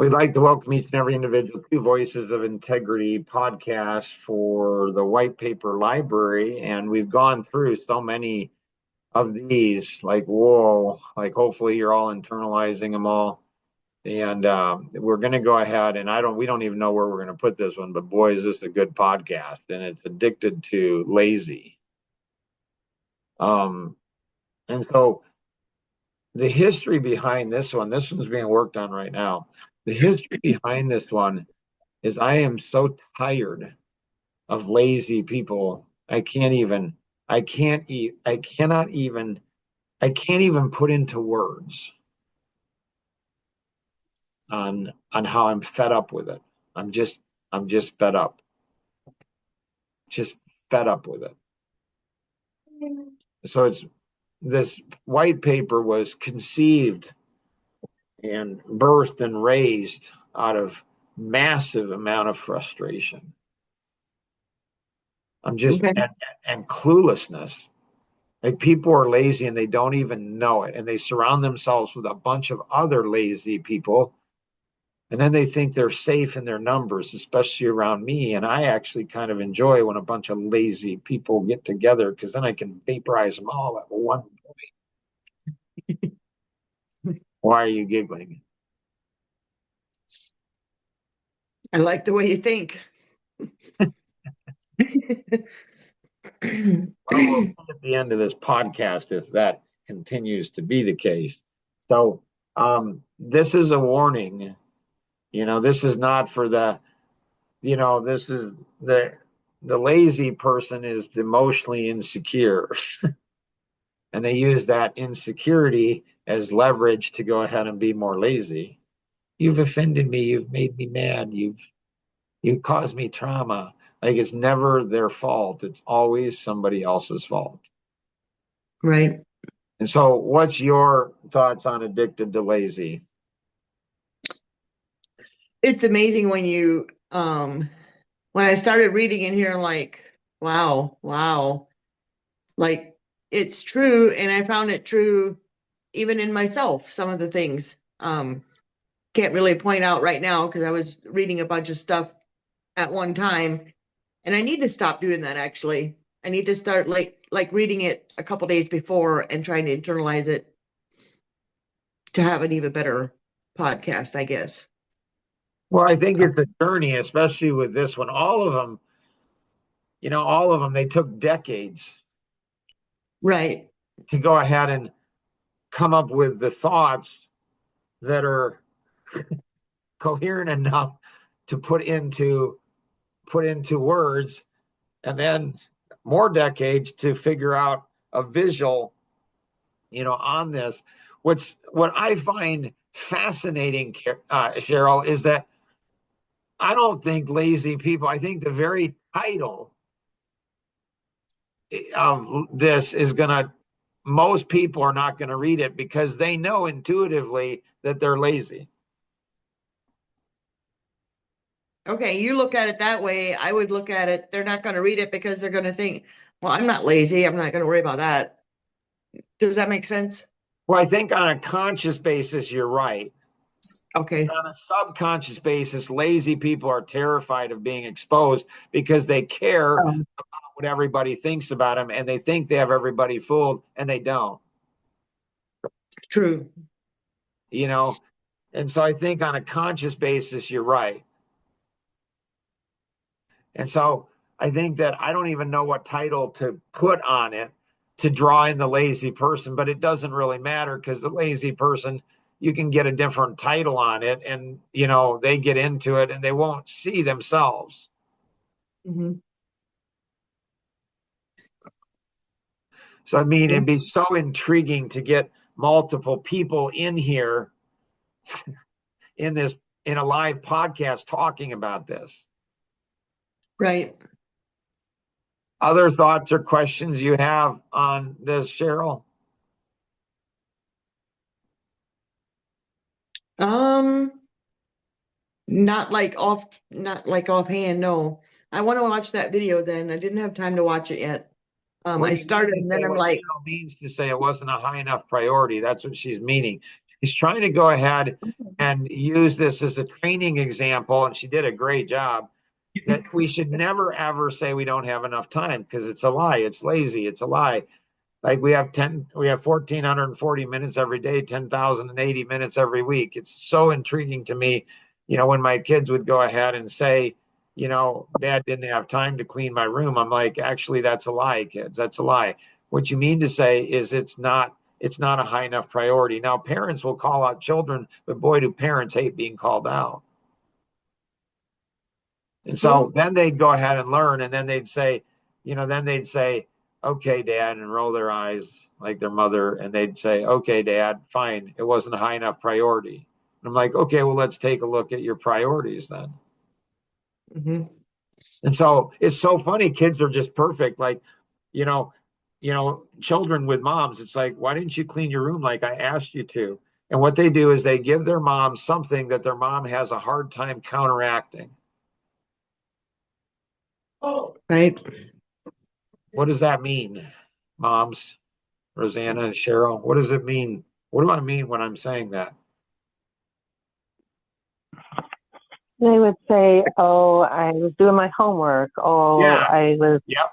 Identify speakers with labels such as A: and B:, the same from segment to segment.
A: we'd like to welcome each and every individual to Voices of Integrity podcast for the White Paper Library. And we've gone through so many of these, like, whoa, like hopefully you're all internalizing them all. And we're going to go ahead and we don't even know where we're going to put this one, but boy, is this a good podcast. And it's Addicted to Lazy. And so the history behind this one's being worked on right now. The history behind this one is I am so tired of lazy people. I can't even put into words on how I'm fed up with it. I'm just fed up. Just fed up with it. So this white paper was conceived and birthed and raised out of massive amount of frustration. And cluelessness. Like, people are lazy and they don't even know it. And they surround themselves with a bunch of other lazy people. And then they think they're safe in their numbers, especially around me. And I actually kind of enjoy when a bunch of lazy people get together, because then I can vaporize them all at one point. Why are you giggling?
B: I like the way you think.
A: Well, we'll see at the end of this podcast if that continues to be the case. So this is a warning. This is not for this is the lazy person is emotionally insecure. And they use that insecurity as leverage to go ahead and be more lazy. You've offended me. You've made me mad. You caused me trauma. Like, it's never their fault. It's always somebody else's fault.
B: Right.
A: And so what's your thoughts on Addicted to Lazy?
B: It's amazing when you, when I started reading in here, I'm like, wow. Like, it's true. And I found it true even in myself, some of the things. Can't really point out right now because I was reading a bunch of stuff at one time. And I need to stop doing that, actually. I need to start like reading it a couple days before and trying to internalize it to have an even better podcast, I guess.
A: Well, I think it's a journey, especially with this one. All of them, they took decades.
B: Right.
A: To go ahead and come up with the thoughts that are coherent enough to put into words, and then more decades to figure out a visual, on this. What I find fascinating, Cheryl, is that I don't think lazy people, I think the very title of this is most people are not going to read it because they know intuitively that they're lazy.
B: Okay, you look at it that way. I would look at it, they're not going to read it because they're going to think, well, I'm not lazy. I'm not going to worry about that. Does that make sense?
A: Well, I think on a conscious basis, you're right.
B: Okay.
A: On a subconscious basis, lazy people are terrified of being exposed because they care about what everybody thinks about them, and they think they have everybody fooled, and they don't.
B: True.
A: And so I think on a conscious basis, you're right. And so I think that I don't even know what title to put on it to draw in the lazy person, but it doesn't really matter because the lazy person, you can get a different title on it, and they get into it and they won't see themselves.
B: Mm-hmm.
A: So, I mean, it'd be so intriguing to get multiple people in here in a live podcast talking about this.
B: Right.
A: Other thoughts or questions you have on this, Cheryl?
B: Not like offhand, no. I want to watch that video then. I didn't have time to watch it yet. I started and then I'm like,
A: Cheryl means to say it wasn't a high enough priority. That's what she's meaning. He's trying to go ahead and use this as a training example, and she did a great job. That we should never ever say we don't have enough time, because it's a lie. It's lazy. It's a lie. Like we have 1,440 minutes every day, 10,080 minutes every week. It's so intriguing to me, when my kids would go ahead and say, Dad didn't have time to clean my room. I'm like, actually, that's a lie, kids. That's a lie. What you mean to say is it's not a high enough priority. Now, parents will call out children, but boy, do parents hate being called out. And so then they'd go ahead and learn, and then they'd say, okay, Dad, and roll their eyes like their mother, and they'd say, okay, Dad, fine, it wasn't a high enough priority. And I'm like, okay, well, let's take a look at your priorities then.
B: Mm-hmm.
A: And so it's so funny. Kids are just perfect. Like, you know, children with moms, it's like, why didn't you clean your room like I asked you to? And what they do is they give their mom something that their mom has a hard time counteracting.
B: Oh, right.
A: What does that mean, moms? Rosanna, Cheryl, what does it mean? What do I mean when I'm saying that?
C: They would say, "Oh, I was doing my homework. Oh,
A: Yeah,
C: I was."
A: yep.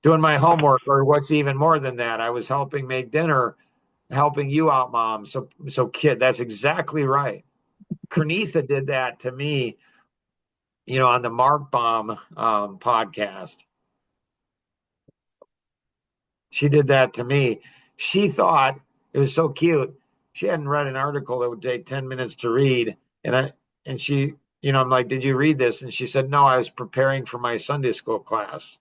A: Doing my homework, or what's even more than that, I was helping make dinner, helping you out, mom. So kid, that's exactly right. Kernitha did that to me, on the Mark Baum podcast. She did that to me. She thought it was so cute. She hadn't read an article that would take 10 minutes to read. And she, I'm like, did you read this? And she said, no, I was preparing for my Sunday school class.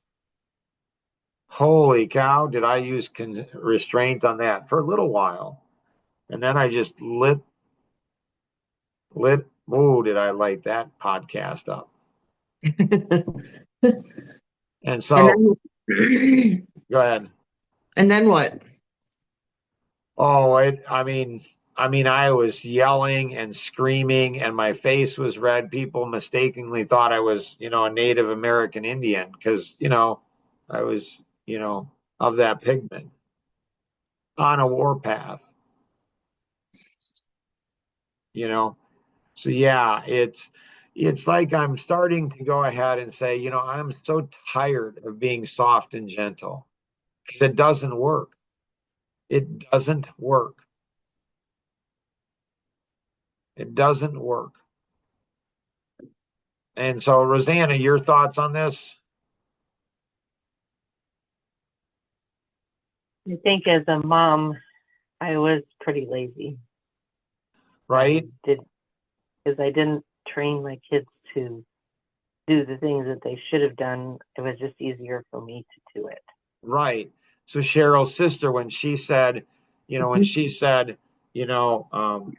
A: Holy cow, did I use restraint on that for a little while. And then I just did I light that podcast up. And so,
B: then,
A: go ahead.
B: and then what?
A: Oh, I was yelling and screaming, and my face was red. People mistakenly thought I was, a Native American Indian because, I was, of that pigment on a warpath, So yeah, it's like I'm starting to go ahead and say, I'm so tired of being soft and gentle because it doesn't work. It doesn't work. It doesn't work. And so, Rosanna, your thoughts on this?
C: I think as a mom, I was pretty lazy.
A: Right?
C: Because I didn't train my kids to do the things that they should have done. It was just easier for me to do it.
A: Right. So Cheryl's sister, when she said,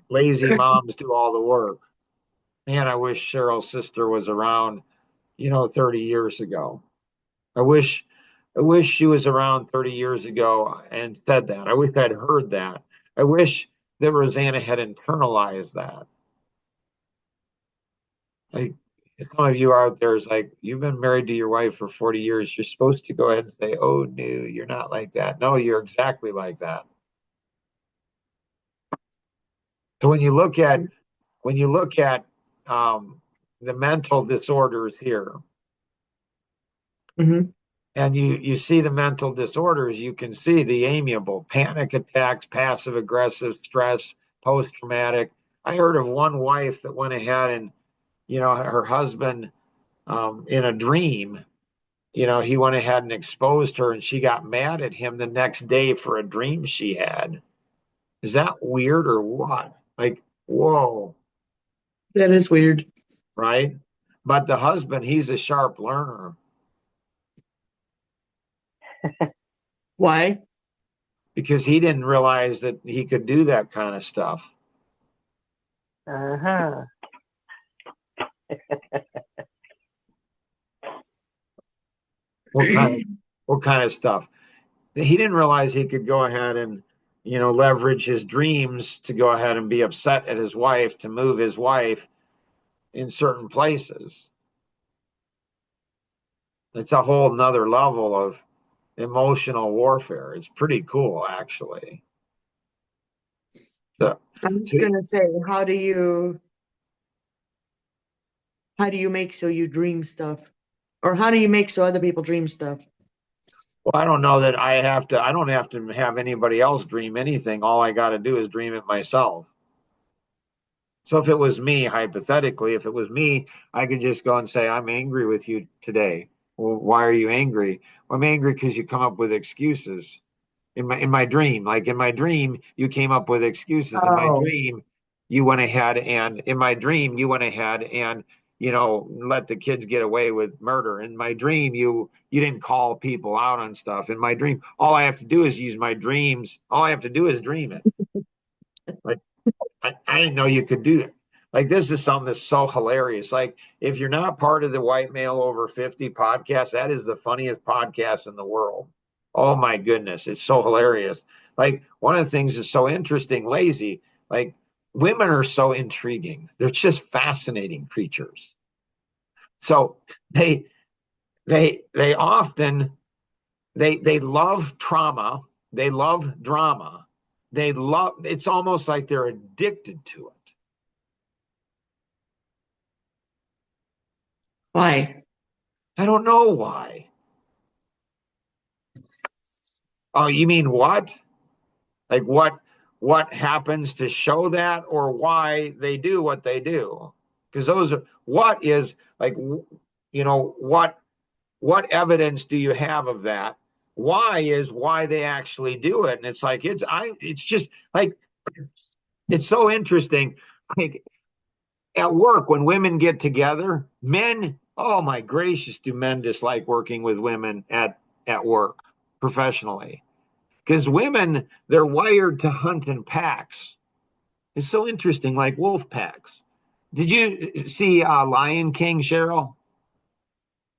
A: lazy moms do all the work. Man, I wish Cheryl's sister was around, 30 years ago. I wish she was around 30 years ago and said that. I wish I'd heard that. I wish that Rosanna had internalized that. Like, if some of you out there is like, you've been married to your wife for 40 years, you're supposed to go ahead and say, oh, no, you're not like that. No, you're exactly like that. So when you look at the mental disorders here,
B: Mm-hmm.
A: and you see the mental disorders, you can see the amiable panic attacks, passive aggressive stress, post traumatic. I heard of one wife that went ahead and her husband in a dream, he went ahead and exposed her, and she got mad at him the next day for a dream she had. Is that weird or what? Like, whoa.
B: That is weird.
A: Right? But the husband, he's a sharp learner
B: Why?
A: because he didn't realize that he could do that kind of stuff.
C: Uh-huh.
A: What kind of stuff? He didn't realize he could go ahead and, leverage his dreams to go ahead and be upset at his wife, to move his wife in certain places. It's a whole nother level of emotional warfare. It's pretty cool, actually. So,
B: I'm just
A: see,
B: gonna say, how do you make so you dream stuff? Or how do you make so other people dream stuff?
A: well, I don't know that I don't have to have anybody else dream anything. All I got to do is dream it myself. So if it was me, hypothetically, if it was me, I could just go and say, I'm angry with you today. Well, why are you angry? Well, I'm angry because you come up with excuses in my dream. Like in my dream, you came up with excuses. In my
B: Oh,
A: dream, you went ahead and in my dream, you went ahead and let the kids get away with murder. In my dream, you didn't call people out on stuff. In my dream, all I have to do is use my dreams. All I have to do is dream it. Like I didn't know you could do it. Like this is something that's so hilarious. Like if you're not part of the White Male Over 50 podcast, that is the funniest podcast in the world. Oh my goodness, it's so hilarious. Like one of the things that's so interesting, lazy, like women are so intriguing. They're just fascinating creatures. So they they often they love trauma, they love drama. They love it's almost like they're addicted to it.
B: why?
A: I don't know why. Oh, you mean what? Like what happens to show that or why they do what they do? Because those are what is like what evidence do you have of that? Why is why they actually do it. And it's like it's just like it's so interesting. Like at work when women get together, men, oh my gracious, do men dislike working with women at work professionally? Because women, they're wired to hunt in packs. It's so interesting, like wolf packs. Did you see Lion King, Cheryl?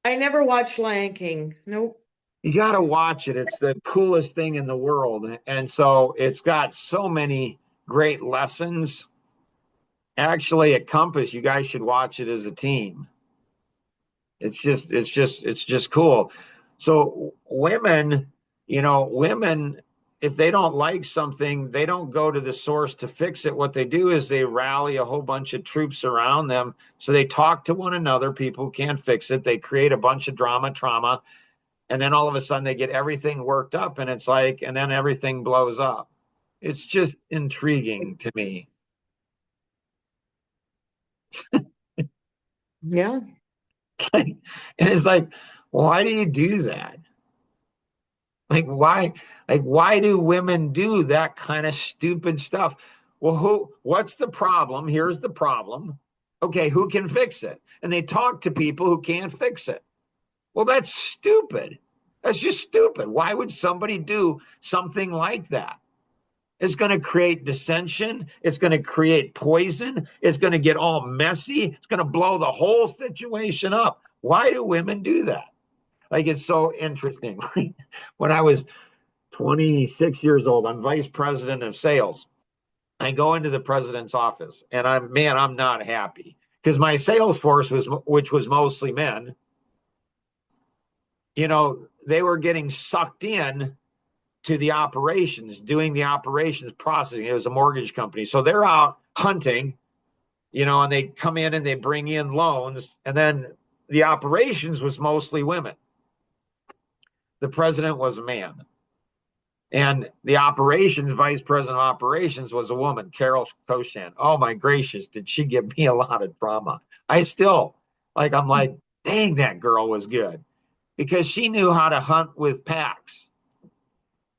B: I never watched Lion King. Nope.
A: You got to watch it. It's the coolest thing in the world. And so it's got so many great lessons. Actually, at Compass, you guys should watch it as a team. It's just cool. So women, if they don't like something, they don't go to the source to fix it. What they do is they rally a whole bunch of troops around them. So they talk to one another, people who can't fix it. They create a bunch of trauma, and then all of a sudden they get everything worked up, and it's like, and then everything blows up. It's just intriguing to me.
B: Yeah.
A: And it's like, why do you do that? Like why do women do that kind of stupid stuff? Well, what's the problem? Here's the problem. Okay, who can fix it? And they talk to people who can't fix it. Well, that's stupid. That's just stupid. Why would somebody do something like that? It's going to create dissension. It's going to create poison. It's going to get all messy. It's going to blow the whole situation up. Why do women do that? Like, it's so interesting. When I was 26 years old. I'm vice president of sales. I go into the president's office and I'm not happy because my sales force which was mostly men, they were getting sucked in to the operations, doing the operations processing. It was a mortgage company. So they're out hunting, and they come in and they bring in loans. And then the operations was mostly women. The president was a man. And the operations vice president of operations was a woman, Carol Koshan. Oh my gracious, did she give me a lot of drama? I still I'm like, dang, that girl was good because she knew how to hunt with packs.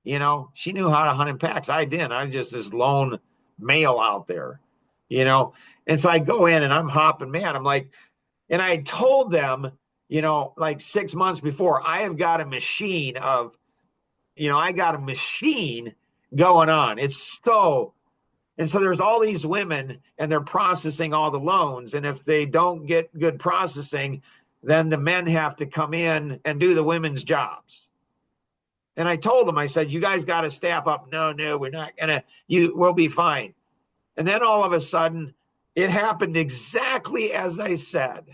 A: She knew how to hunt in packs. I didn't. I'm just this lone male out there, you know. And so I go in and I'm hopping mad. I'm like, and I told them, like 6 months before, I have got a machine of I got a machine going on. And so there's all these women and they're processing all the loans. And if they don't get good processing, then the men have to come in and do the women's jobs. And I told them, I said, you guys got to staff up. No, we're not going to, we'll be fine. And then all of a sudden it happened exactly as I said.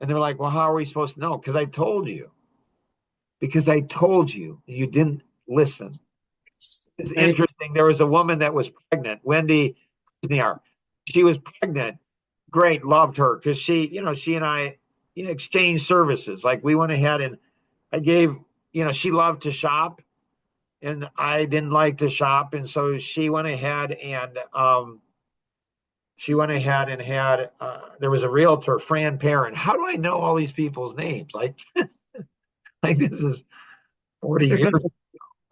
A: And they're like, well, how are we supposed to know? Because I told you, you didn't listen. It's
B: Right.
A: interesting. There was a woman that was pregnant, Wendy Kuzniar. She was pregnant. Great, loved her because she and I, exchanged services. Like we went ahead and I gave, she loved to shop and I didn't like to shop. And so she went ahead and had, there was a realtor, Fran Perrin. How do I know all these people's names? Like this is 40 years.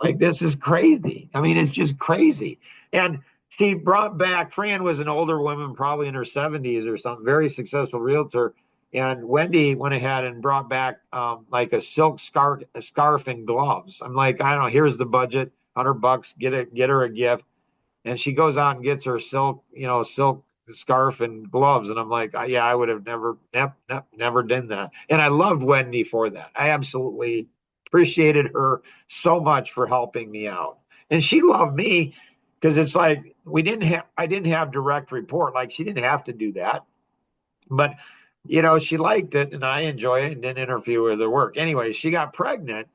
A: Like this is crazy. I mean, it's just crazy. And she brought back, Fran was an older woman, probably in her 70s or something, very successful realtor. And Wendy went ahead and brought back like a silk scarf and gloves. I'm like, I don't know, here's the budget, $100, get her a gift. And she goes out and gets her silk scarf and gloves. And I'm like, yeah, I would have never done that. And I loved Wendy for that. I absolutely appreciated her so much for helping me out. And she loved me because it's like I didn't have direct report. Like she didn't have to do that. But she liked it and I enjoy it and didn't interfere with her work. Anyway, she got pregnant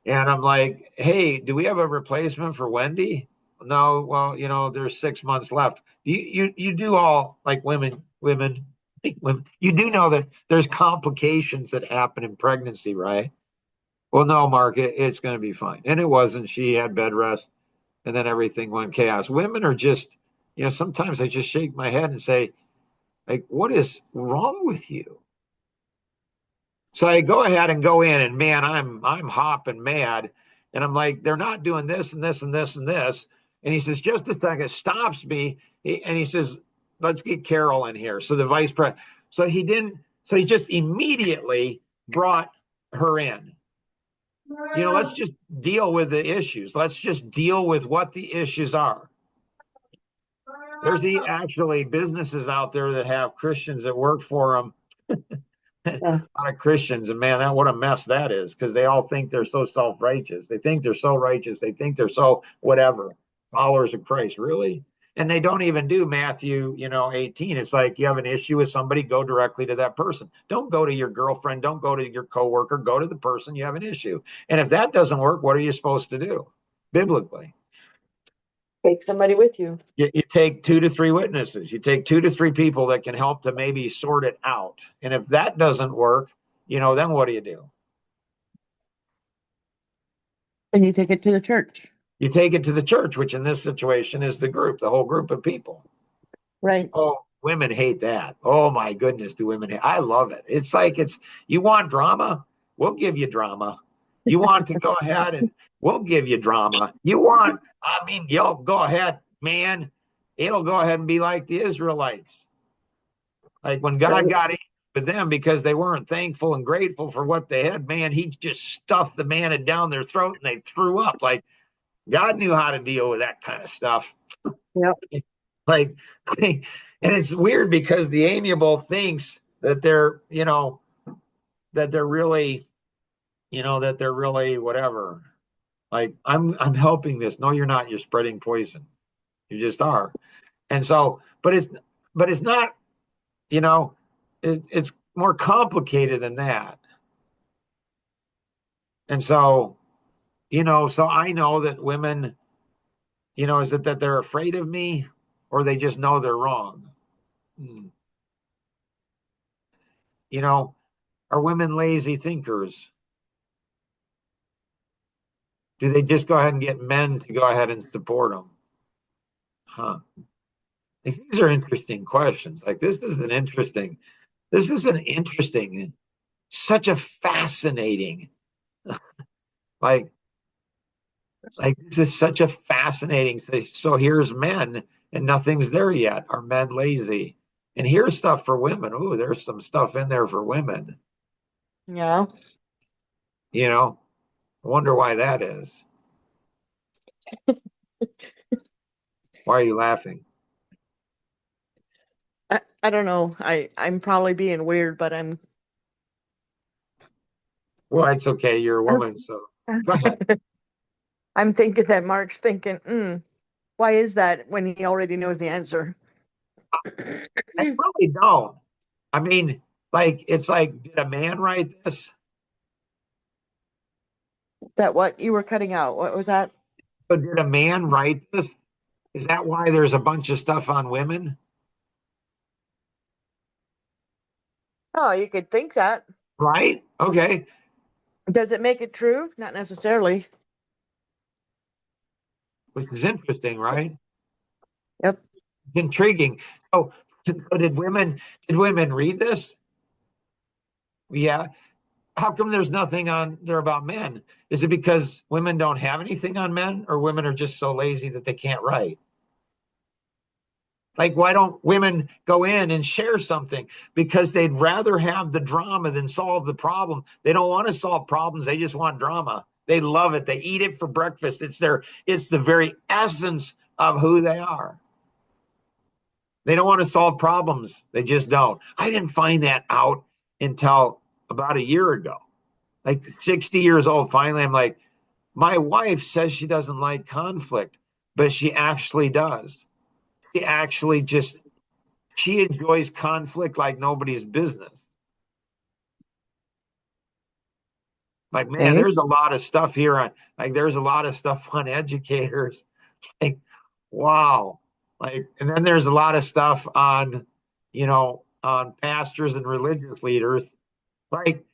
A: and I'm like, hey, do we have a replacement for Wendy? No, well, there's 6 months left. You do all like women, you do know that there's complications that happen in pregnancy, right? Well, no, Mark, it's going to be fine. And it wasn't. She had bed rest and then everything went chaos. Women are just, sometimes I just shake my head and say, like, what is wrong with you? So I go ahead and go in and man, I'm hopping mad. And I'm like, they're not doing this and this and this and this. And he says, just a second, stops me. And he says, let's get Carol in here. So the vice president, so he just immediately brought her in. Let's just deal with the issues. Let's just deal with what the issues are. There's actually businesses out there that have Christians that work for them. A lot of Christians, and man, what a mess that is, because they all think they're so self-righteous. They think they're so righteous. They think they're so whatever, followers of Christ, really. And they don't even do Matthew, 18. It's like you have an issue with somebody, go directly to that person. Don't go to your girlfriend. Don't go to your coworker. Go to the person you have an issue. And if that doesn't work, what are you supposed to do biblically?
B: Take somebody with you.
A: You take 2 to 3 witnesses. You take 2 to 3 people that can help to maybe sort it out. And if that doesn't work, then what do you do?
B: And you take it to the church.
A: You take it to the church, which in this situation is the whole group of people.
B: Right.
A: Oh, women hate that. Oh my goodness, do women hate? I love it. It's like you want drama? We'll give you drama. You want to go ahead and we'll give you drama. You'll go ahead, man. It'll go ahead and be like the Israelites. Like when God got in with them because they weren't thankful and grateful for what they had, man, he just stuffed the manna down their throat and they threw up. Like God knew how to deal with that kind of stuff.
B: Yep.
A: And it's weird because the amiable thinks that they're really whatever. Like I'm helping this. No, you're not. You're spreading poison. You just are. And so, but it's not, it's more complicated than that. And so, so I know that women, is it that they're afraid of me or they just know they're wrong? Are women lazy thinkers? Do they just go ahead and get men to go ahead and support them? These are interesting questions. Like this is such a fascinating, like this is such a fascinating thing. So here's men and nothing's there yet. Are men lazy? And here's stuff for women. Oh, there's some stuff in there for women.
B: Yeah.
A: I wonder why that is. Why are you laughing?
B: I don't know. I'm probably being weird, but
A: Well, it's okay. You're a woman, so go ahead.
B: I'm thinking that Mark's thinking, why is that when he already knows the answer?
A: I really don't. I mean, it's like, did a man write this?
B: That what you were cutting out? What was that?
A: So did a man write this? Is that why there's a bunch of stuff on women?
B: Oh, you could think that.
A: Right? Okay.
B: Does it make it true? Not necessarily.
A: Which is interesting, right?
B: Yep.
A: Intriguing. So did women read this? Yeah. How come there's nothing on there about men? Is it because women don't have anything on men, or women are just so lazy that they can't write? Like, why don't women go in and share something? Because they'd rather have the drama than solve the problem. They don't want to solve problems. They just want drama. They love it. They eat it for breakfast. It's the very essence of who they are. They don't want to solve problems. They just don't. I didn't find that out until about a year ago. Like 60 years old, finally, I'm like, my wife says she doesn't like conflict, but she actually does. She actually just she enjoys conflict like nobody's business. Like, man,
B: Okay.
A: there's a lot of stuff here on like there's a lot of stuff on educators. Like, wow. Like, and then there's a lot of stuff on pastors and religious leaders. Like,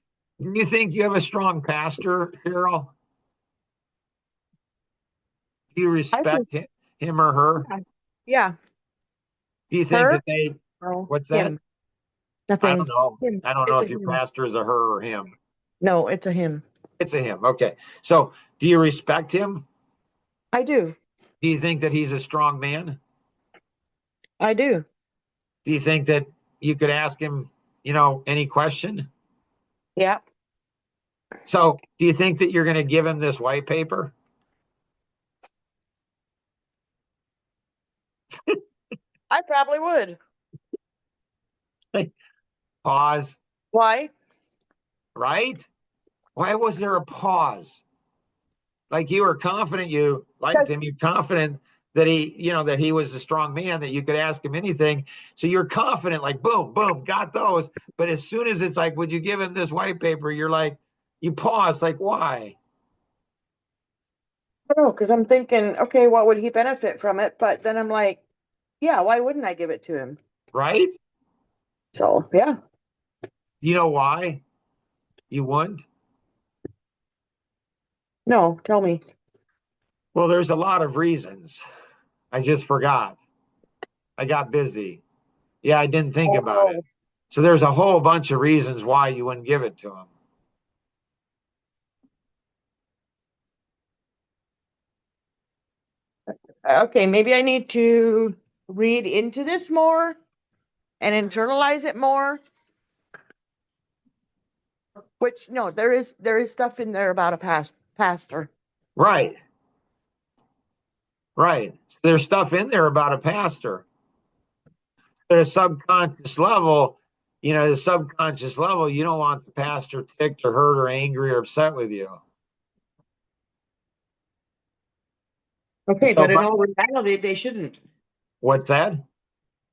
A: do you think you have a strong pastor, Cheryl? Do you
B: I think,
A: respect him or her?
B: yeah. Yeah.
A: Do you think
B: Her?
A: that they,
B: No.
A: what's that?
B: Him.
A: I don't
B: Nothing.
A: know.
B: Him.
A: I don't know
B: It's a
A: if your
B: him.
A: pastor is a her or him.
B: No, it's a him.
A: It's a him. Okay. So do you respect him?
B: I do.
A: Do you think that he's a strong man?
B: I do.
A: Do you think that you could ask him, any question?
B: Yeah.
A: So do you think that you're going to give him this white paper?
B: I probably would.
A: Pause,
B: Why?
A: right? Why was there a pause? Like, you were confident you liked
B: Because
A: him. You're confident that he was a strong man, that you could ask him anything. So you're confident, like, boom, boom, got those. But as soon as it's like, would you give him this white paper? You're like, you pause, like, why?
B: I don't know, because I'm thinking, okay, what would he benefit from it? But then I'm like, yeah, why wouldn't I give it to him?
A: Right?
B: So yeah.
A: You know why you wouldn't?
B: No, tell me.
A: Well, there's a lot of reasons. I just forgot. I got busy. Yeah, I didn't think about it.
B: Oh,
A: So there's a whole bunch of reasons why you wouldn't give it to him.
B: okay, maybe I need to read into this more and internalize it more. Which no, there is stuff in there about a pastor.
A: Right. Right. There's stuff in there about a pastor. At a subconscious level, you don't want the pastor ticked or hurt or angry or upset with you.
B: Okay,
A: So,
B: but in
A: but
B: all reality, they shouldn't.
A: what's that?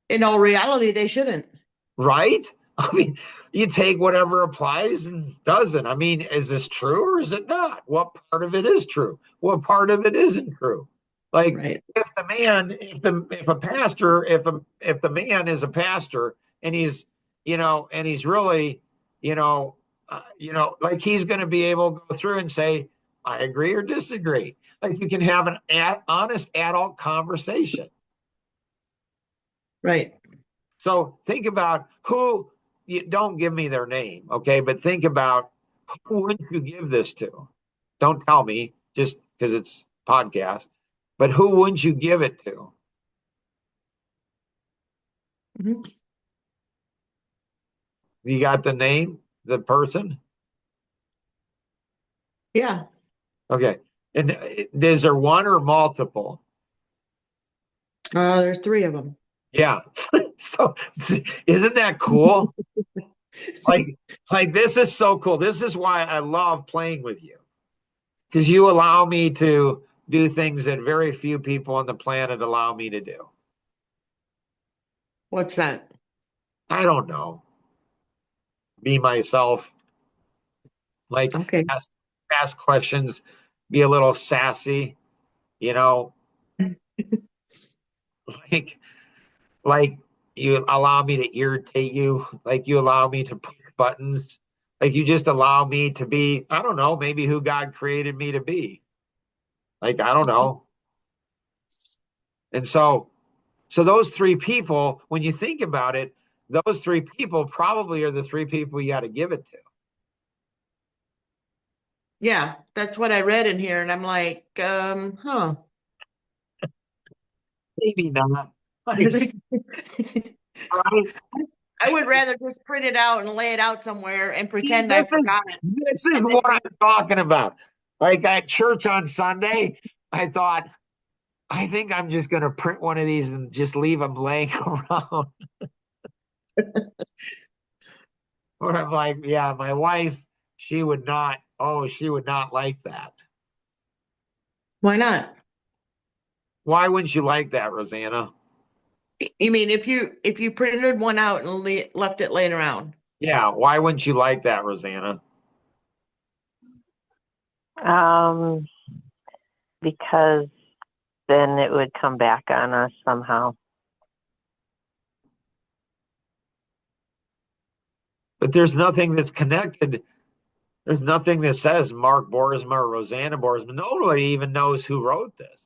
B: In all reality, they shouldn't.
A: Right? I mean, you take whatever applies and doesn't. I mean, is this true or is it not? What part of it is true? What part of it isn't true? Like,
B: Right.
A: if the man is a pastor and he's really, like, he's going to be able to go through and say, I agree or disagree. Like, you can have an honest adult conversation.
B: Right.
A: So think about who. You don't give me their name, okay? But think about, who would you give this to? Don't tell me just because it's podcast. But who wouldn't you give it to?
B: Mhm.
A: You got the name, the person?
B: Yeah.
A: Okay. And is there one or multiple?
B: There's three of them.
A: Yeah. So isn't that cool? Like this is so cool. This is why I love playing with you, because you allow me to do things that very few people on the planet allow me to do.
B: What's that?
A: I don't know. Be myself, like,
B: Okay.
A: ask questions, be a little sassy, you know, like like you allow me to irritate you, like you allow me to push buttons, like you just allow me to be, I don't know, maybe who God created me to be. Like, I don't know. And so those three people, when you think about it, those three people probably are the three people you got to give it to.
B: Yeah, that's what I read in here, and I'm like, huh.
A: Maybe not. Like, right?
B: I would rather just print it out and lay it out somewhere and
A: See,
B: pretend I forgot it.
A: this is
B: And
A: what
B: then,
A: I'm talking about. Like at church on Sunday, I thought, I think I'm just going to print one of these and just leave them laying around. Or I'm like, yeah, my wife, she would not like that.
B: why not?
A: Why wouldn't you like that, Rosanna?
B: You mean if you printed one out and left it laying around?
A: Yeah, why wouldn't you like that, Rosanna?
C: Um, because then it would come back on us somehow.
A: But there's nothing that's connected. There's nothing that says Mark Boersma or Rosanna Boersma. Nobody even knows who wrote this.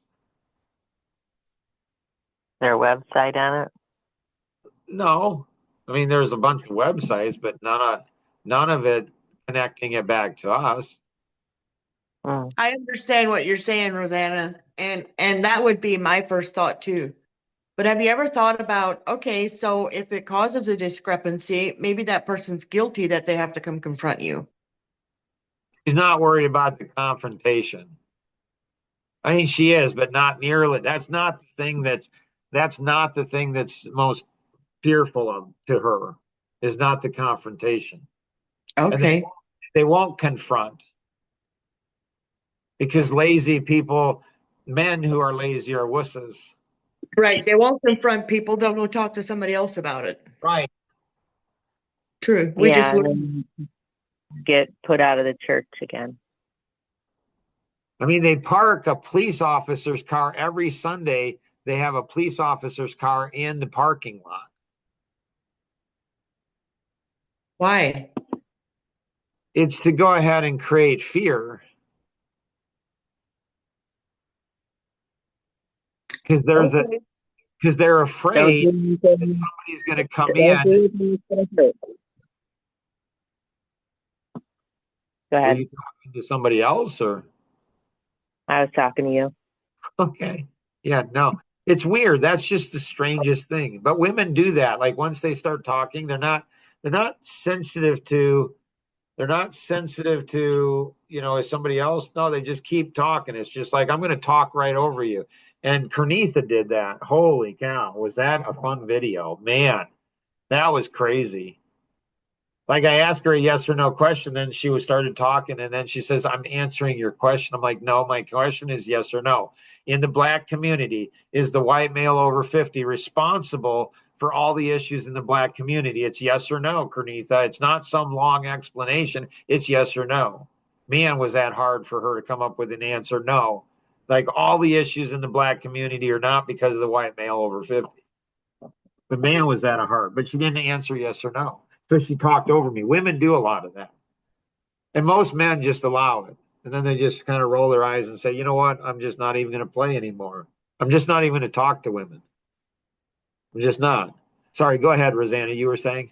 C: Their website on it.
A: No, I mean there's a bunch of websites, but none of it connecting it back to us.
C: Mm.
B: I understand what you're saying, Rosanna, and that would be my first thought too. But have you ever thought about, okay, so if it causes a discrepancy, maybe that person's guilty that they have to come confront you.
A: She's not worried about the confrontation. I mean, she is, but not nearly. That's not the thing that's most fearful of to her is not the confrontation. And
B: Okay.
A: they won't confront because lazy people, men who are lazy are wusses.
B: Right. They won't confront people. They'll go talk to somebody else about it.
A: Right.
B: True. We
C: Yeah,
B: just
C: and
B: learned.
C: then get put out of the church again.
A: I mean, they park a police officer's car every Sunday. They have a police officer's car in the parking lot.
B: Why?
A: It's to go ahead and create fear because
B: Okay.
A: because they're
C: Don't
A: afraid
C: do
A: that
C: anything.
A: somebody's going to come
C: Don't
A: in.
C: do anything that's gonna hurt. Go
A: Were
C: ahead.
A: you talking to somebody else or?
C: I was talking to you.
A: Okay. Yeah, no. It's weird. That's just the strangest thing. But women do that. Like once they start talking, they're not sensitive to they're not sensitive to, as somebody else. No, they just keep talking. It's just like I'm going to talk right over you. And Kernitha did that. Holy cow. Was that a fun video? Man, that was crazy. Like I asked her a yes or no question, then she was started talking, and then she says, "I'm answering your question." I'm like, "No, my question is yes or no." In the black community, is the white male over 50 responsible for all the issues in the black community? It's yes or no, Kernitha. It's not some long explanation. It's yes or no. Man, was that hard for her to come up with an answer? No. Like all the issues in the black community are not because of the white male over 50. But man, was that a hard. But she didn't answer yes or no. So she talked over me. Women do a lot of that. And most men just allow it. And then they just kind of roll their eyes and say, you know what? I'm just not even going to play anymore. I'm just not even going to talk to women. I'm just not. Sorry, go ahead, Rosanna. You were saying?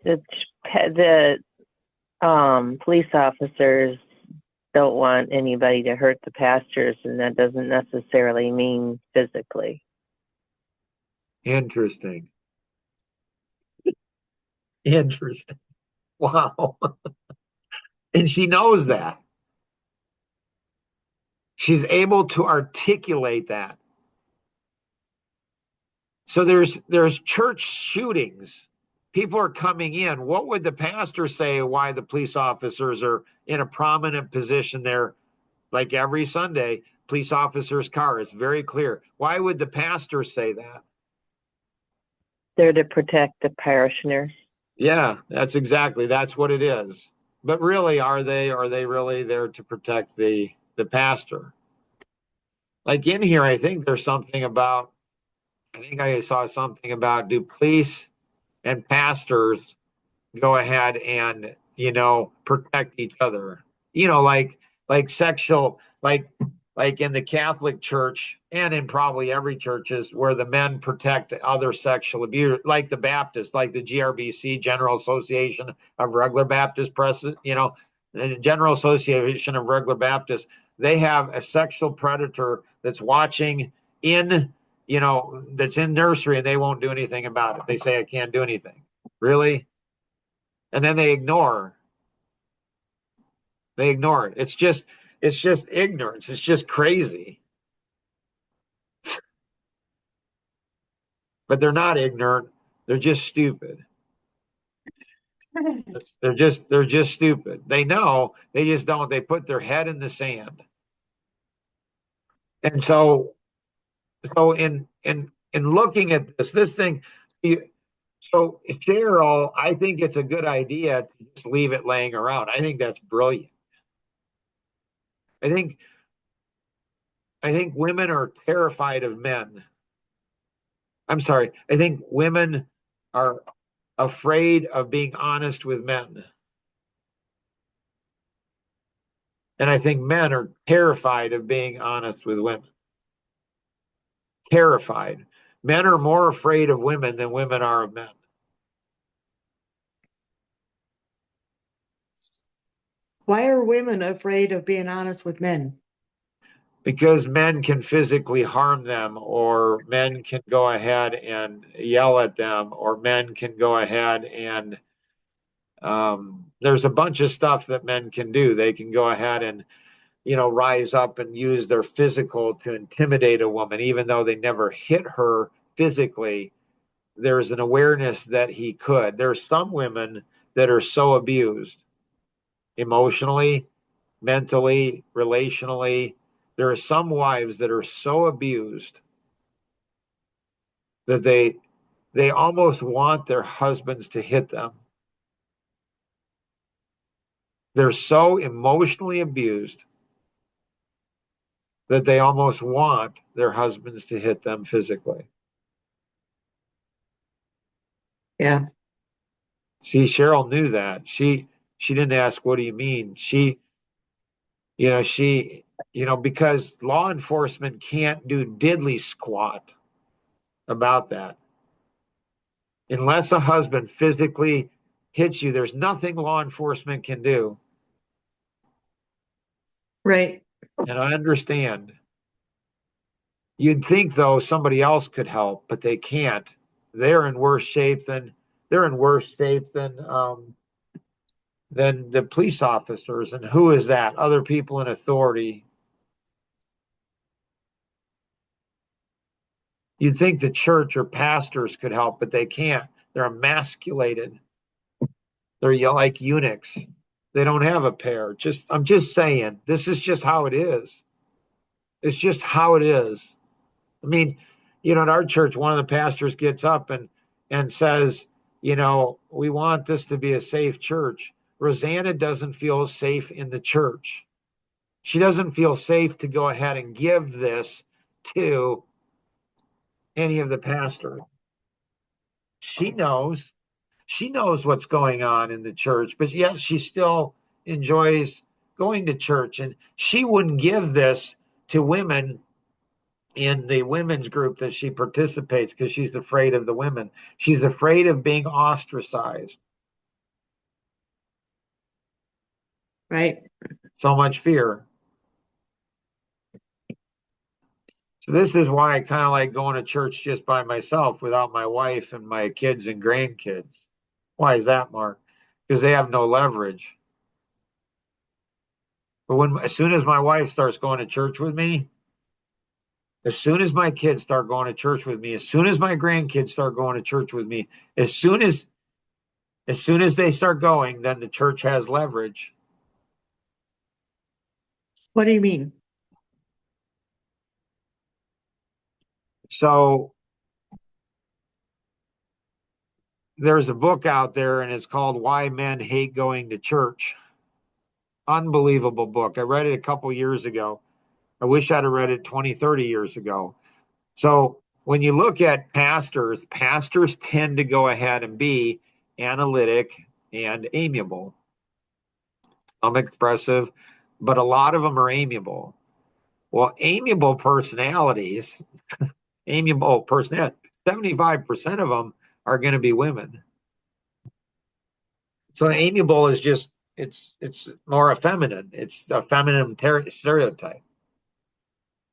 C: The police officers don't want anybody to hurt the pastors, and that doesn't necessarily mean physically.
A: Interesting. Interesting. Wow. And she knows that. She's able to articulate that. So there's church shootings. People are coming in. What would the pastor say why the police officers are in a prominent position there, like every Sunday, police officer's car? It's very clear. Why would the pastor say that?
C: They're to protect the parishioners.
A: Yeah, that's what it is. But really, are they really there to protect the pastor? Like in here, I think there's something about, I think I saw something about, do police and pastors go ahead and, protect each other? Like sexual, like in the Catholic Church and in probably every churches where the men protect other sexual abuse, like the Baptist, like the GRBC, General Association of Regular Baptist Press, the General Association of Regular Baptists, they have a sexual predator that's watching in, that's in nursery, and they won't do anything about it. They say, I can't do anything. Really? And then they ignore it. It's just ignorance. It's just crazy. But they're not ignorant. They're just stupid. They're just stupid. They know, they just don't. They put their head in the sand. And so in looking at this thing, so Cheryl, I think it's a good idea to just leave it laying around. I think that's brilliant. I think women are terrified of men. I'm sorry. I think women are afraid of being honest with men. And I think men are terrified of being honest with women. Terrified. Men are more afraid of women than women are of men.
B: Why are women afraid of being honest with men?
A: Because men can physically harm them, or men can go ahead and yell at them, or men can go ahead and there's a bunch of stuff that men can do. They can go ahead and rise up and use their physical to intimidate a woman, even though they never hit her physically. There's an awareness that he could. There's some women that are so abused emotionally, mentally, relationally. There are some wives that are so abused that they almost want their husbands to hit them. They're so emotionally abused that they almost want their husbands to hit them physically.
B: Yeah.
A: See, Cheryl knew that. She didn't ask, what do you mean? Because law enforcement can't do diddly squat about that. Unless a husband physically hits you, there's nothing law enforcement can do.
B: Right.
A: And I understand. You'd think though somebody else could help, but they can't. They're in worse shape than the police officers. And who is that? Other people in authority. You'd think the church or pastors could help, but they can't. They're emasculated. They're like eunuchs. They don't have a pair. I'm just saying, this is just how it is. It's just how it is. I mean, at our church, one of the pastors gets up and says, we want this to be a safe church. Rosanna doesn't feel safe in the church. She doesn't feel safe to go ahead and give this to any of the pastors. She knows. She knows what's going on in the church, but yet she still enjoys going to church. And she wouldn't give this to women in the women's group that she participates because she's afraid of the women. She's afraid of being ostracized.
B: Right.
A: So much fear. So this is why I kind of like going to church just by myself without my wife and my kids and grandkids. Why is that, Mark? Because they have no leverage. But as soon as my wife starts going to church with me, as soon as my kids start going to church with me, as soon as my grandkids start going to church with me, as soon as they start going, then the church has leverage.
B: What do you mean?
A: So there's a book out there and it's called Why Men Hate Going to Church. Unbelievable book. I read it a couple years ago. I wish I'd have read it 20, 30 years ago. So when you look at pastors, pastors tend to go ahead and be analytic and amiable. I'm expressive, but a lot of them are amiable. Well, amiable personalities, 75% of them are going to be women. So amiable is just, it's more effeminate. It's a feminine stereotype.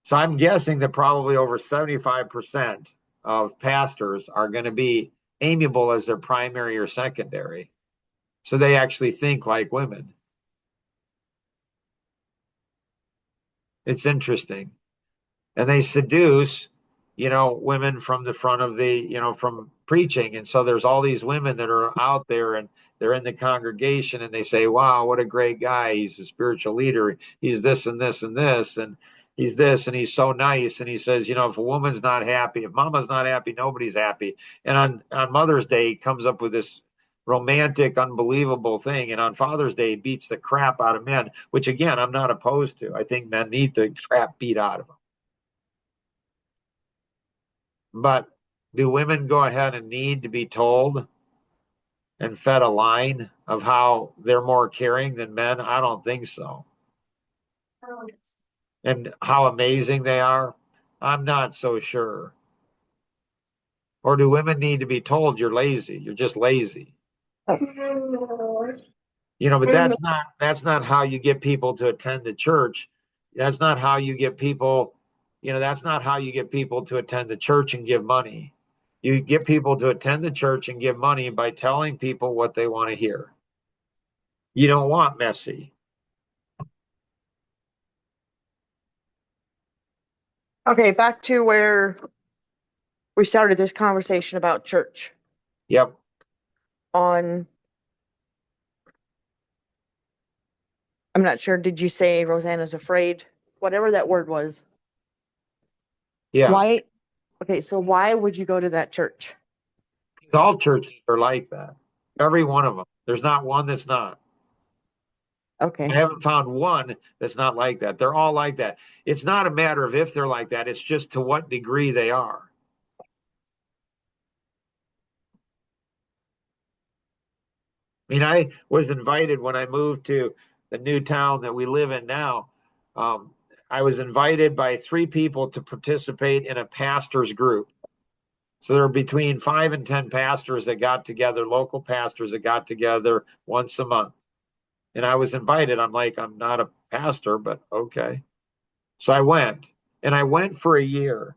A: So I'm guessing that probably over 75% of pastors are going to be amiable as their primary or secondary. So they actually think like women. It's interesting. And they seduce, women from the front of from preaching. And so there's all these women that are out there and they're in the congregation and they say, wow, what a great guy. He's a spiritual leader. He's this and this and this. And he's this and he's so nice. And he says, if a woman's not happy, if mama's not happy, nobody's happy. And on Mother's Day, he comes up with this romantic, unbelievable thing. And on Father's Day, he beats the crap out of men, which again, I'm not opposed to. I think men need the crap beat out of them. But do women go ahead and need to be told and fed a line of how they're more caring than men? I don't think so. And how amazing they are? I'm not so sure. Or do women need to be told you're lazy? You're just lazy. But that's not how you get people to attend the church. That's not how you get people, that's not how you get people to attend the church and give money. You get people to attend the church and give money by telling people what they want to hear. You don't want messy.
B: Okay, back to where we started this conversation about church.
A: Yep.
B: I'm not sure, did you say Rosanna's afraid? Whatever that word was.
A: Yeah.
B: Why? Okay, so why would you go to that church?
A: All churches are like that. Every one of them. There's not one that's not.
B: Okay.
A: I haven't found one that's not like that. They're all like that. It's not a matter of if they're like that. It's just to what degree they are. I mean, I was invited when I moved to the new town that we live in now. I was invited by 3 people to participate in a pastor's group. So there were between 5 and 10 pastors that got together, local pastors that got together once a month. And I was invited. I'm like, I'm not a pastor, but okay. So I went, and I went for a year,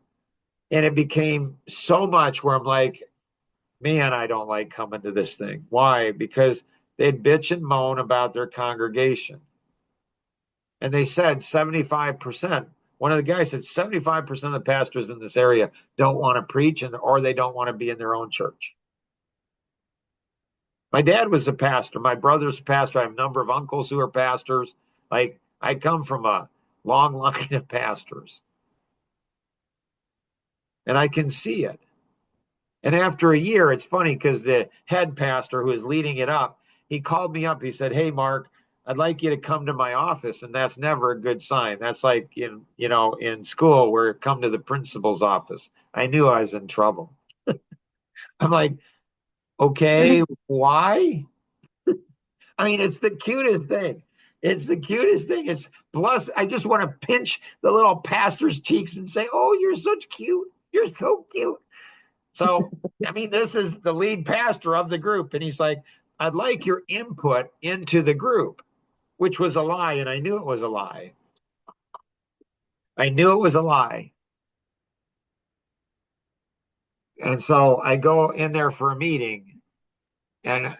A: and it became so much where I'm like, man, I don't like coming to this thing. Why? Because they'd bitch and moan about their congregation. And they said 75%. One of the guys said 75% of the pastors in this area don't want to preach or they don't want to be in their own church. My dad was a pastor. My brother's a pastor. I have a number of uncles who are pastors. Like, I come from a long line of pastors. And I can see it. And after a year, it's funny because the head pastor who is leading it up, he called me up. He said, hey, Mark, I'd like you to come to my office. And that's never a good sign. That's like in school where come to the principal's office. I knew I was in trouble. I'm like, okay, why? I mean, it's the cutest thing. It's the cutest thing. It's plus, I just want to pinch the little pastor's cheeks and say, oh, you're such cute. You're so cute. So, I mean, this is the lead pastor of the group. And he's like, I'd like your input into the group, which was a lie. And I knew it was a lie. I knew it was a lie. And so I go in there for a meeting and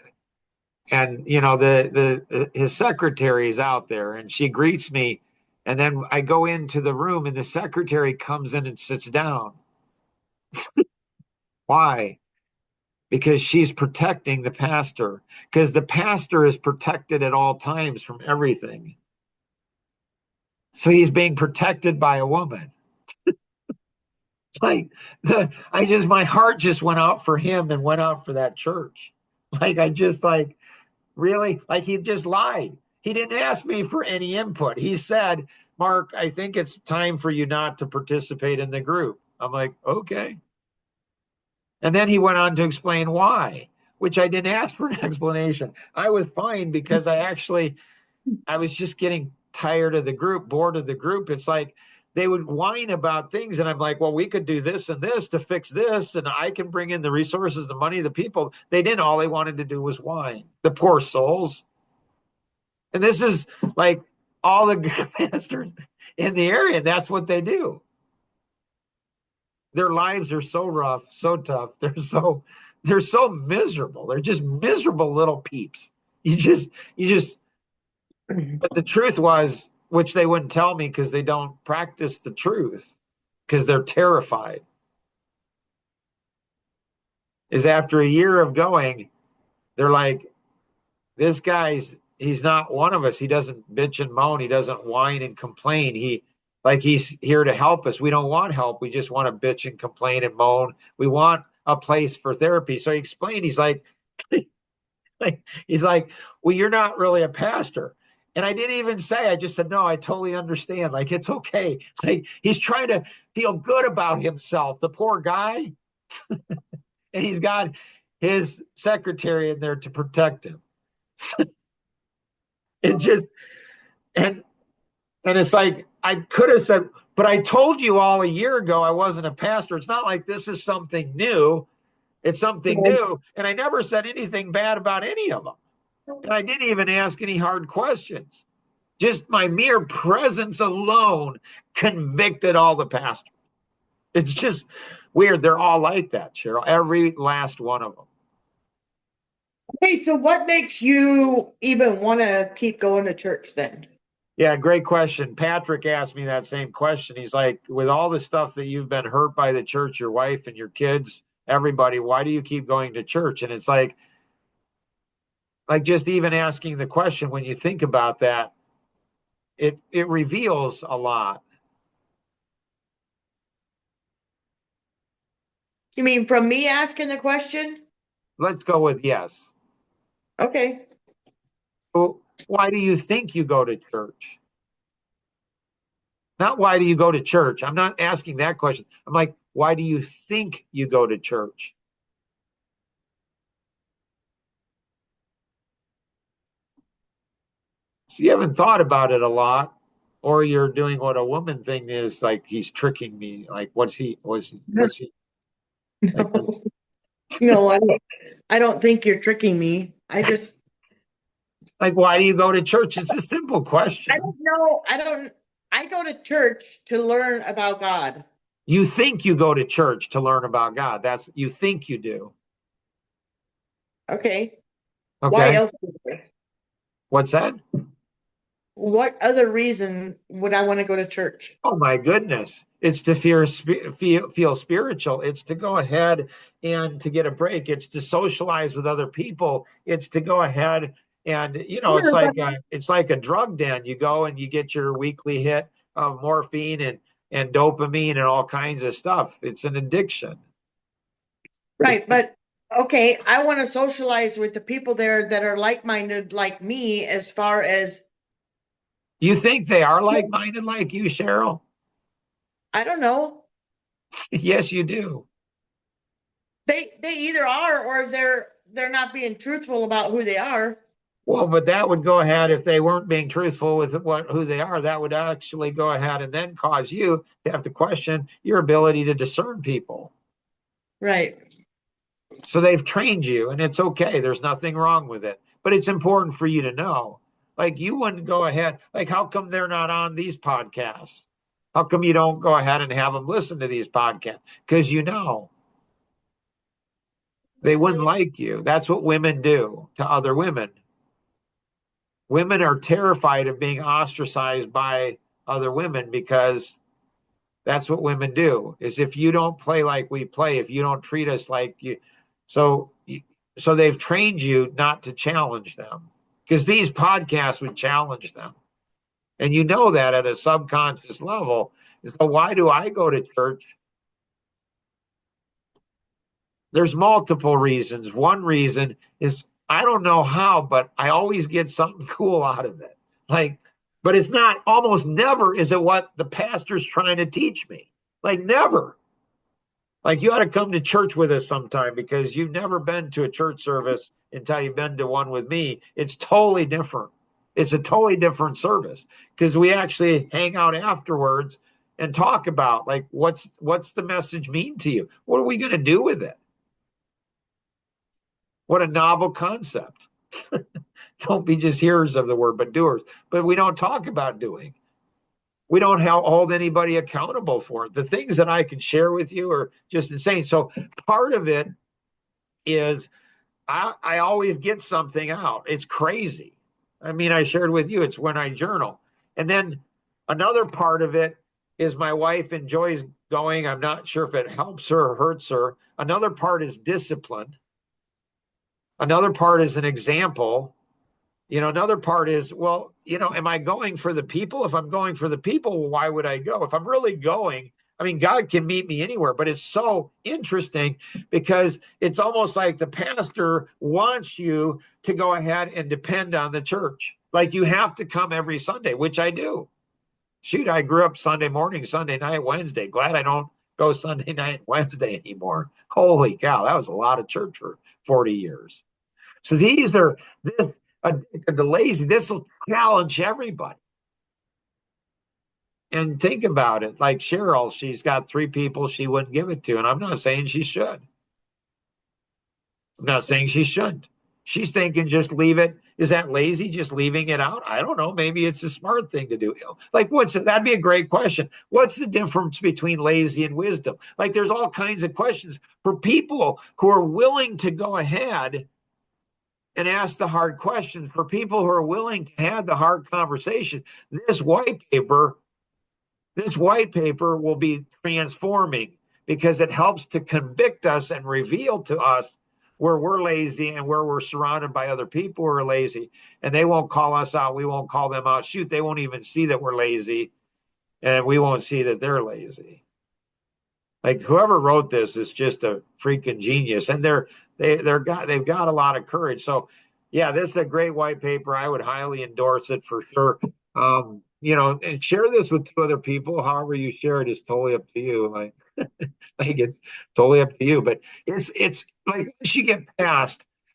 A: his secretary is out there and she greets me. And then I go into the room and the secretary comes in and sits down. Why? Because she's protecting the pastor, because the pastor is protected at all times from everything. So he's being protected by a woman. My heart just went out for him and went out for that church. Really, like he just lied. He didn't ask me for any input. He said, Mark, I think it's time for you not to participate in the group. I'm like, okay. And then he went on to explain why, which I didn't ask for an explanation. I was fine because I was just getting tired of the group, bored of the group. It's like they would whine about things. And I'm like, well, we could do this and this to fix this. And I can bring in the resources, the money, the people. They didn't. All they wanted to do was whine. The poor souls. And this is like all the pastors in the area. And that's what they do. Their lives are so rough, so tough. They're so miserable. They're just miserable little peeps. But the truth was, which they wouldn't tell me because they don't practice the truth because they're terrified, is after a year of going, they're like, this he's not one of us. He doesn't bitch and moan. He doesn't whine and complain. He's here to help us. We don't want help. We just want to bitch and complain and moan. We want a place for therapy. So he explained, he's like, well, you're not really a pastor. And I didn't even say, I just said, no, I totally understand. Like, it's okay. Like, he's trying to feel good about himself, the poor guy. And he's got his secretary in there to protect him. And it's like, I could have said, but I told you all a year ago I wasn't a pastor. It's not like this is something new. It's something new. And I never said anything bad about any of them. And I didn't even ask any hard questions. Just my mere presence alone convicted all the pastors. It's just weird. They're all like that, Cheryl. Every last one of them.
B: Okay, so what makes you even want to keep going to church then?
A: Yeah, great question. Patrick asked me that same question. He's like, with all the stuff that you've been hurt by the church, your wife and your kids, everybody, why do you keep going to church? And it's like just even asking the question, when you think about that, it reveals a lot.
B: You mean from me asking the question?
A: Let's go with yes.
B: Okay.
A: Well, why do you think you go to church? Not why do you go to church? I'm not asking that question. I'm like, why do you think you go to church? So you haven't thought about it a lot, or you're doing what a woman thing is, like, he's tricking me. Like, what's he?
B: No, no, I don't think you're tricking me. I just,
A: Like, why do you go to church? It's a simple question.
B: I don't know. I go to church to learn about God.
A: You think you go to church to learn about God. You think you do.
B: Okay.
A: Okay.
B: Why else?
A: What's that?
B: What other reason would I want to go to church?
A: Oh my goodness. It's to feel spiritual. It's to go ahead and to get a break. It's to socialize with other people. It's to go ahead and, it's like a drug den. You go and you get your weekly hit of morphine and dopamine and all kinds of stuff. It's an addiction.
B: Right. But okay, I want to socialize with the people there that are like-minded like me, as far as,
A: You think they are like-minded like you, Cheryl?
B: I don't know.
A: Yes, you do.
B: They either are, or they're not being truthful about who they are.
A: Well, but that would go ahead, if they weren't being truthful with who they are, that would actually go ahead and then cause you to have to question your ability to discern people.
B: Right.
A: So they've trained you, and it's okay. There's nothing wrong with it. But it's important for you to know. Like, you wouldn't go ahead. Like, how come they're not on these podcasts? How come you don't go ahead and have them listen to these podcasts? Because they wouldn't like you. That's what women do to other women. Women are terrified of being ostracized by other women, because that's what women do. Is if you don't play like we play, if you don't treat us like you, so they've trained you not to challenge them, because these podcasts would challenge them. And you know that at a subconscious level. So why do I go to church? There's multiple reasons. One reason is I don't know how, but I always get something cool out of it. Like, but it's not, almost never is it what the pastor's trying to teach me. Like, never. Like, you ought to come to church with us sometime, because you've never been to a church service until you've been to one with me. It's totally different. It's a totally different service, because we actually hang out afterwards and talk about, like, what's the message mean to you? What are we going to do with it? What a novel concept. Don't be just hearers of the word, but doers. But we don't talk about doing. We don't hold anybody accountable for it. The things that I can share with you are just insane. So part of it is I always get something out. It's crazy. I mean, I shared with you, it's when I journal. And then another part of it is my wife enjoys going. I'm not sure if it helps her or hurts her. Another part is discipline. Another part is an example. Another part is, well, am I going for the people? If I'm going for the people, why would I go? If I'm really going, I mean, God can meet me anywhere, but it's so interesting because it's almost like the pastor wants you to go ahead and depend on the church. Like, you have to come every Sunday, which I do. Shoot, I grew up Sunday morning, Sunday night, Wednesday. Glad I don't go Sunday night, Wednesday anymore. Holy cow, that was a lot of church for 40 years. So these are the lazy. This will challenge everybody. And think about it. Like Cheryl, she's got 3 people she wouldn't give it to. And I'm not saying she should. I'm not saying she shouldn't. She's thinking just leave it. Is that lazy, just leaving it out? I don't know. Maybe it's a smart thing to do. Like, that'd be a great question. What's the difference between lazy and wisdom? Like, there's all kinds of questions for people who are willing to go ahead and ask the hard questions, for people who are willing to have the hard conversation. This white paper will be transforming, because it helps to convict us and reveal to us where we're lazy and where we're surrounded by other people who are lazy. And they won't call us out. We won't call them out. Shoot, they won't even see that we're lazy, and we won't see that they're lazy. Like, whoever wrote this is just a freaking genius, and they've got a lot of courage. So, yeah, this is a great white paper. I would highly endorse it for sure. And share this with 2 other people. However you share it is totally up to you. Like, it's totally up to you. But it's like,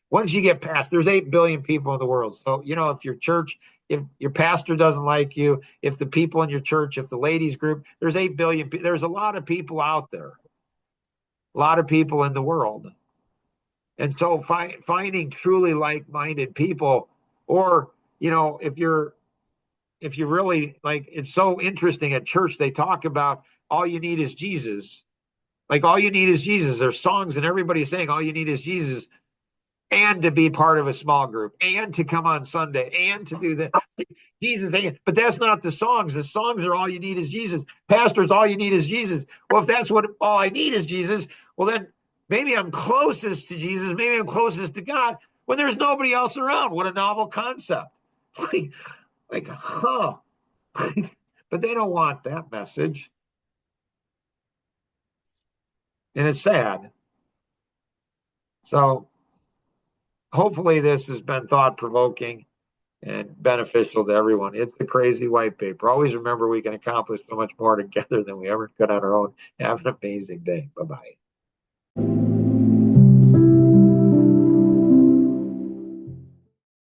A: once you get past, there's 8 billion people in the world. So, if your church, if your pastor doesn't like you, if the people in your church, if the ladies group, there's 8 billion. There's a lot of people out there, a lot of people in the world. And so finding truly like-minded people, or, if you're really, like, it's so interesting at church, they talk about all you need is Jesus. Like, all you need is Jesus. There's songs and everybody's saying all you need is Jesus, and to be part of a small group, and to come on Sunday, and to do that. Jesus, but that's not the songs. The songs are all you need is Jesus. Pastors, all you need is Jesus. Well, if that's what all I need is Jesus, well, then maybe I'm closest to Jesus. Maybe I'm closest to God when there's nobody else around. What a novel concept. Like, huh. But they don't want that message. And it's sad. So hopefully this has been thought-provoking and beneficial to everyone. It's a crazy white paper. Always remember, we can accomplish so much more together than we ever could on our own. Have an amazing day. Bye-bye.